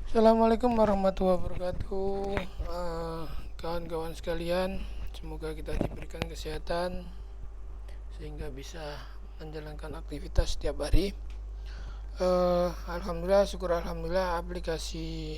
Assalamualaikum warahmatullahi wabarakatuh. Kawan-kawan sekalian, semoga kita diberikan kesehatan sehingga bisa menjalankan aktivitas setiap hari. Alhamdulillah, syukur alhamdulillah, aplikasi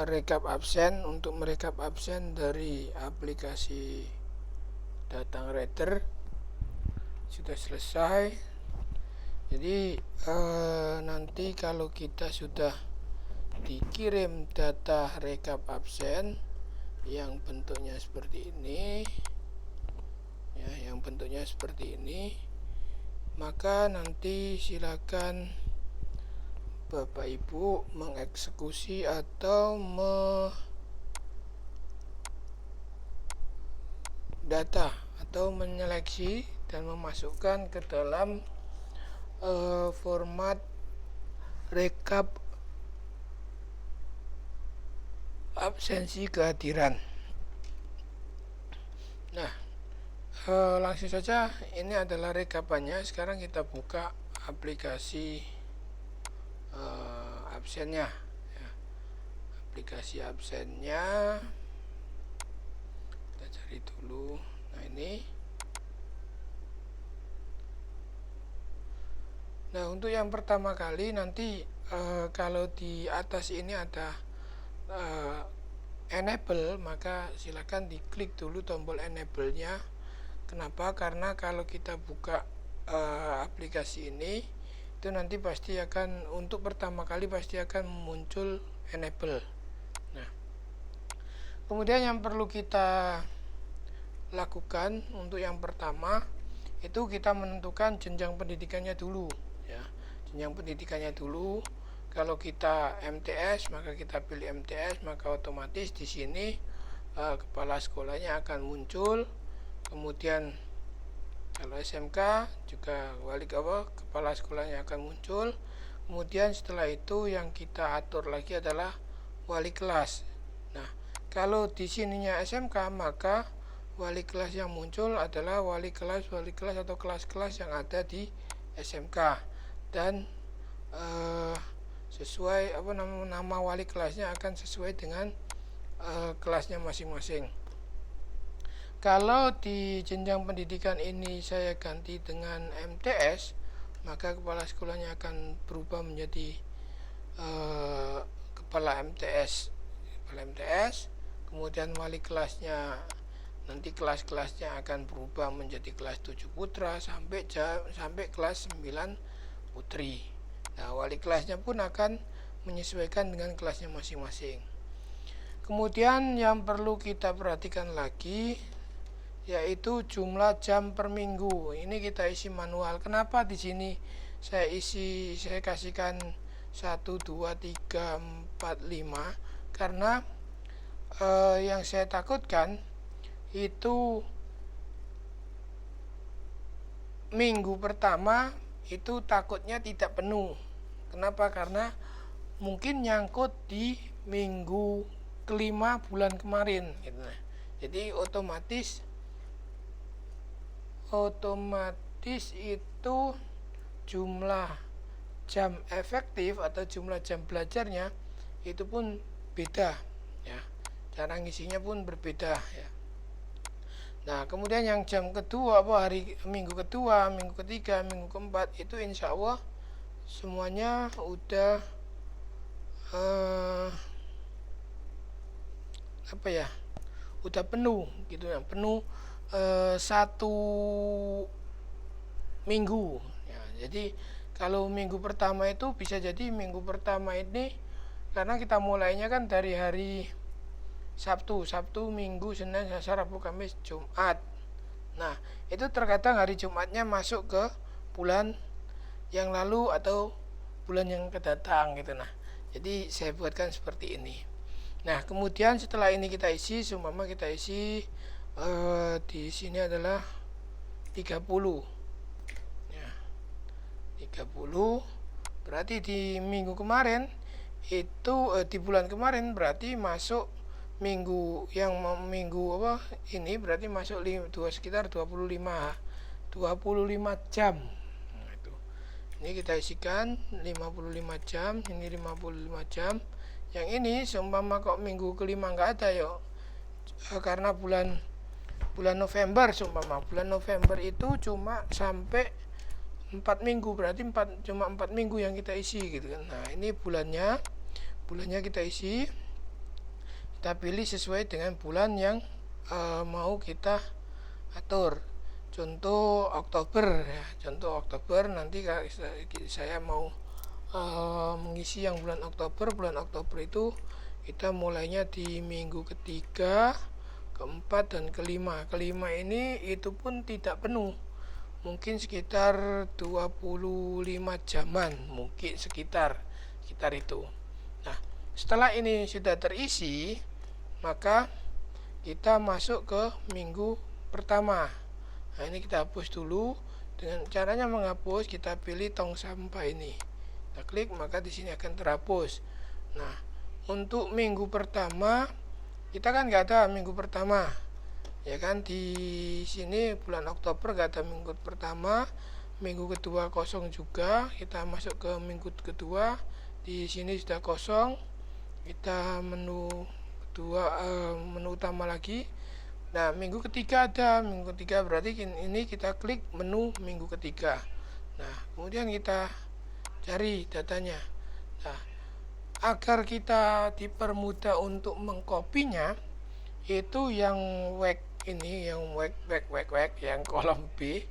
rekap absen untuk merekap absen dari aplikasi Datang Reader sudah selesai. Jadi nanti kalau kita sudah dikirim data rekap absen yang bentuknya seperti ini, maka nanti silakan Bapak Ibu mengeksekusi atau data atau menyeleksi dan memasukkan ke dalam format rekap absensi kehadiran. Nah, langsung saja, ini adalah rekapannya. Sekarang kita buka aplikasi absennya ya. Aplikasi absennya kita cari dulu. Nah, ini. Nah, untuk yang pertama kali nanti kalau di atas ini ada enable, maka silakan diklik dulu tombol enable-nya. Kenapa? Karena kalau kita buka aplikasi ini, itu nanti pasti akan, untuk pertama kali pasti akan muncul enable. Nah, kemudian yang perlu kita lakukan untuk yang pertama itu kita menentukan jenjang pendidikannya dulu ya. Jenjang pendidikannya dulu. Kalau kita MTS, maka kita pilih MTS, maka otomatis di sini kepala sekolahnya akan muncul. Kemudian kalau SMK juga kepala sekolahnya akan muncul. Kemudian setelah itu yang kita atur lagi adalah wali kelas. Nah, kalau di sininya SMK, maka wali kelas yang muncul adalah wali kelas atau kelas-kelas yang ada di SMK, dan sesuai nama wali kelasnya akan sesuai dengan kelasnya masing-masing. Kalau di jenjang pendidikan ini saya ganti dengan MTS, maka kepala sekolahnya akan berubah menjadi kepala MTS. Kemudian wali kelasnya, nanti kelas-kelasnya akan berubah menjadi kelas 7 putra sampai kelas 9 putri. Nah, wali kelasnya pun akan menyesuaikan dengan kelasnya masing-masing. Kemudian yang perlu kita perhatikan lagi yaitu jumlah jam per minggu. Ini kita isi manual. Kenapa di sini saya kasihkan 1, 2, 3, 4, 5? Karena yang saya takutkan itu minggu pertama itu takutnya tidak penuh. Kenapa? Karena mungkin nyangkut di minggu kelima bulan kemarin gitu. Jadi otomatis itu jumlah jam efektif atau jumlah jam belajarnya itu pun beda ya. Cara ngisinya pun berbeda ya. Nah, kemudian yang jam kedua, minggu kedua, minggu ketiga, minggu keempat itu insya Allah semuanya udah udah penuh gitu ya, penuh 1 minggu ya. Jadi kalau minggu pertama itu bisa jadi minggu pertama ini, karena kita mulainya kan dari hari Sabtu, Minggu, Senin, Selasa, Rabu, Kamis, Jumat. Nah, itu terkadang hari Jumatnya masuk ke bulan yang lalu atau bulan yang kedatang gitu. Nah, jadi saya buatkan seperti ini. Nah, kemudian setelah ini kita isi, seumpama kita isi di sini adalah 30 ya. 30 berarti di minggu kemarin itu di bulan kemarin berarti masuk minggu ini berarti masuk sekitar 25 jam. Nah, itu. Ini kita isikan 55 jam, ini 55 jam. Yang ini seumpama kok minggu kelima nggak ada yuk. Karena bulan November seumpama. Bulan November itu cuma sampai 4 minggu, berarti cuma 4 minggu yang kita isi gitu kan. Nah, ini bulannya kita isi. Kita pilih sesuai dengan bulan yang mau kita atur. Contoh Oktober ya, contoh Oktober nanti saya mau mengisi yang bulan Oktober. Bulan Oktober itu kita mulainya di minggu ketiga, keempat, dan kelima. Kelima ini itu pun tidak penuh, mungkin sekitar 25 jaman, mungkin sekitar itu. Nah, setelah ini sudah terisi, maka kita masuk ke minggu pertama. Nah, ini kita hapus dulu. Dengan caranya menghapus, kita pilih tong sampah ini. Kita klik, maka di sini akan terhapus. Nah, untuk minggu pertama, kita kan nggak ada minggu pertama. Ya kan, di sini bulan Oktober nggak ada minggu pertama. Minggu kedua kosong juga. Kita masuk ke minggu kedua. Di sini sudah kosong. Kita menu utama lagi. Nah, minggu ketiga ada, minggu ketiga berarti ini kita klik menu minggu ketiga. Nah, kemudian kita cari datanya. Nah, agar kita dipermudah untuk mengkopinya, itu yang WEC ini, yang WEC, yang kolom B.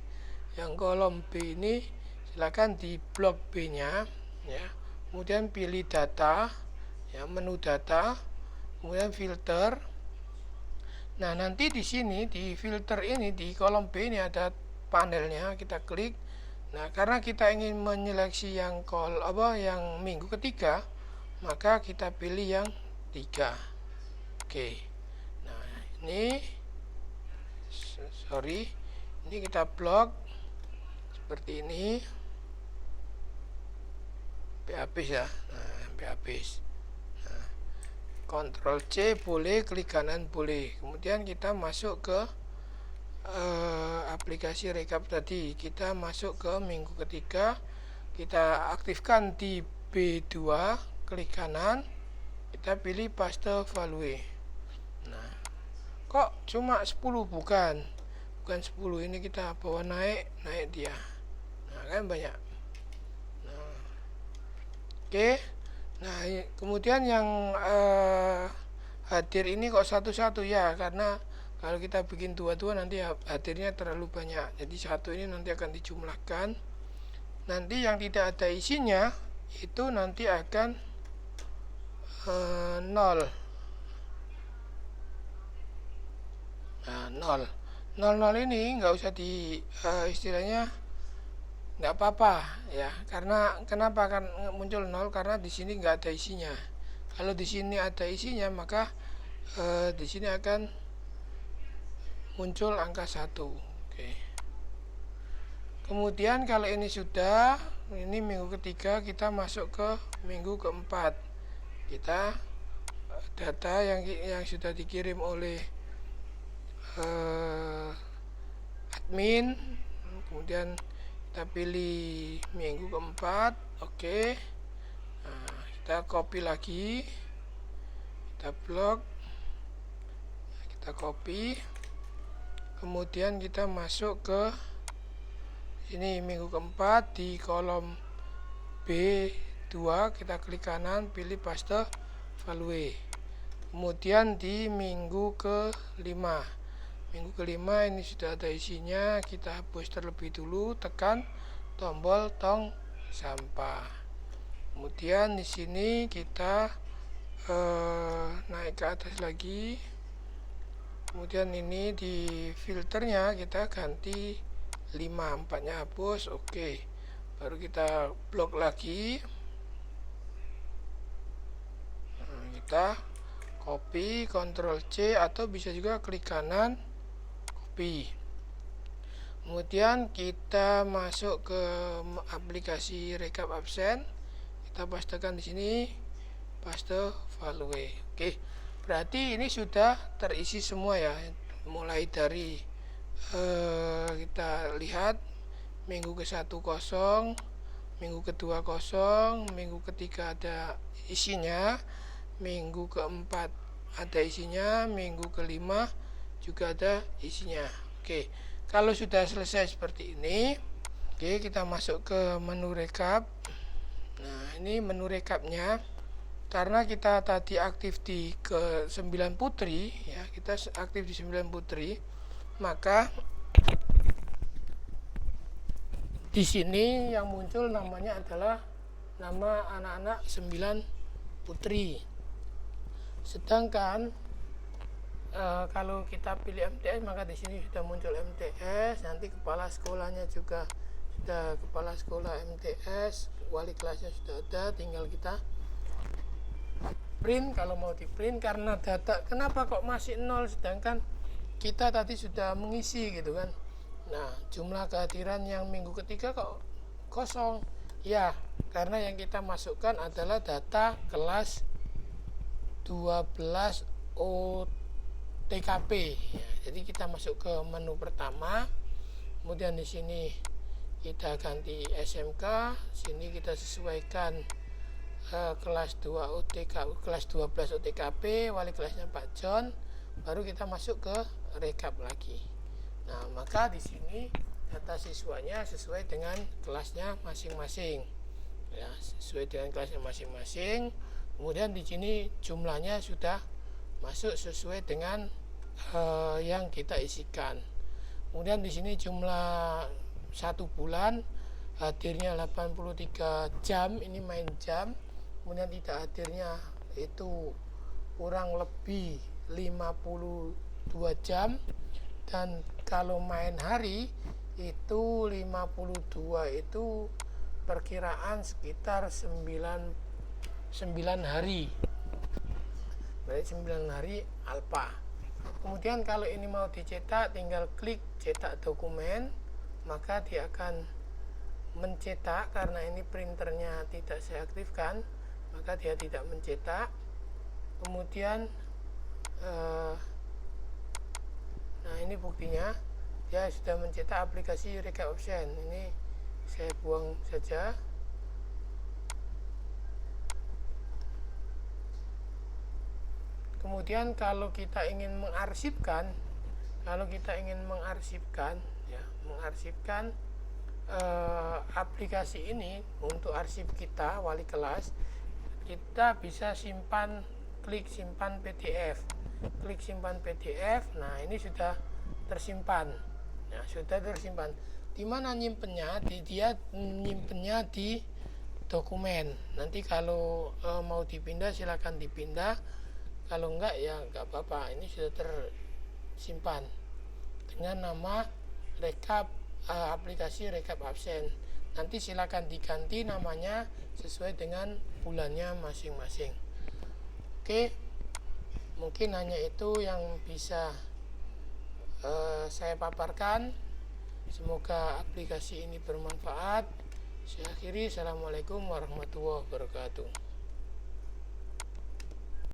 Yang kolom B ini silakan di blok B-nya ya. Kemudian pilih data, ya, menu data, kemudian filter. Nah, nanti di sini di filter ini di kolom B ini ada panelnya, kita klik. Nah, karena kita ingin menyeleksi yang yang minggu ketiga, maka kita pilih yang 3. Oke. Nah, ini ini kita blok seperti ini. Sampai habis ya. Nah, sampai habis. Ctrl C boleh, klik kanan boleh. Kemudian kita masuk ke aplikasi rekap tadi. Kita masuk ke minggu ketiga. Kita aktifkan di B2, klik kanan. Kita pilih paste value. Nah, kok cuma 10? Bukan 10. Ini kita bawa naik dia. Nah, kan banyak. Nah, oke. Nah, kemudian yang hadir ini kok satu-satu ya, karena kalau kita bikin dua-dua nanti hadirnya terlalu banyak. Jadi satu ini nanti akan dijumlahkan. Nanti yang tidak ada isinya itu nanti akan 0. Nah, 0. 00 ini nggak usah istilahnya nggak apa-apa ya, karena kenapa kan muncul 0, karena di sini nggak ada isinya. Kalau di sini ada isinya, maka di sini akan muncul angka 1. Oke. Kemudian kalau ini sudah, ini minggu ketiga, kita masuk ke minggu keempat. Kita data yang sudah dikirim oleh admin, kemudian kita pilih minggu keempat. Oke. Nah, kita copy lagi, kita blok, kita copy, kemudian kita masuk ke sini minggu keempat di kolom B2, kita klik kanan, pilih paste value. Kemudian di minggu kelima, ini sudah ada isinya. Kita hapus terlebih dulu, tekan tombol tong sampah. Kemudian di sini kita naik ke atas lagi. Kemudian ini di filternya kita ganti 5, 4-nya hapus. Oke. Baru kita blok lagi. Nah, kita copy, Ctrl C, atau bisa juga klik kanan, copy. Kemudian kita masuk ke aplikasi rekap absen. Kita pastekan di sini, paste value. Oke, berarti ini sudah terisi semua ya. Mulai dari kita lihat minggu ke-1 kosong, minggu kedua kosong, minggu ketiga ada isinya, minggu keempat ada isinya, minggu kelima juga ada isinya. Oke, kalau sudah selesai seperti ini, oke, kita masuk ke menu rekap. Nah, ini menu rekapnya. Karena kita tadi aktif di ke 9 putri, ya, kita aktif di 9 putri, maka di sini yang muncul namanya adalah nama anak-anak 9 putri. Sedangkan kalau kita pilih MTS, maka di sini sudah muncul MTS, nanti kepala sekolahnya juga sudah kepala sekolah MTS, wali kelasnya sudah ada, tinggal kita print kalau mau di print. Karena data kenapa kok masih 0 sedangkan kita tadi sudah mengisi gitu kan. Nah, jumlah kehadiran yang minggu ketiga kok kosong? Ya, karena yang kita masukkan adalah data kelas 12 OTKP. Ya, jadi kita masuk ke menu pertama. Kemudian di sini kita ganti SMK, sini kita sesuaikan kelas 2 OTK, kelas 12 OTKP, wali kelasnya Pak John, baru kita masuk ke rekap lagi. Nah, maka di sini data siswanya sesuai dengan kelasnya masing-masing. Ya, sesuai dengan kelasnya masing-masing. Kemudian di sini jumlahnya sudah masuk sesuai dengan yang kita isikan. Kemudian di sini jumlah 1 bulan hadirnya 83 jam, ini main jam. Kemudian tidak hadirnya itu kurang lebih 52 jam. Dan kalau main hari itu 52 itu perkiraan sekitar 9 hari. Berarti 9 hari alpha. Kemudian kalau ini mau dicetak, tinggal klik cetak dokumen, maka dia akan mencetak. Karena ini printernya tidak saya aktifkan, maka dia tidak mencetak. Kemudian nah, ini buktinya dia sudah mencetak aplikasi rekap absen. Ini saya buang saja. Kemudian kalau kita ingin mengarsipkan, ya, mengarsipkan aplikasi ini untuk arsip kita wali kelas, kita bisa simpan, klik simpan PDF. Klik simpan PDF. Nah, ini sudah tersimpan. Nah, sudah tersimpan. Di mana nyimpennya? Dia nyimpennya di dokumen. Nanti kalau mau dipindah silakan dipindah. Kalau enggak ya enggak apa-apa. Ini sudah tersimpan dengan nama rekap aplikasi rekap absen. Nanti silakan diganti namanya sesuai dengan bulannya masing-masing. Oke. Mungkin hanya itu yang bisa saya paparkan. Semoga aplikasi ini bermanfaat. Saya akhiri. Assalamualaikum warahmatullahi wabarakatuh.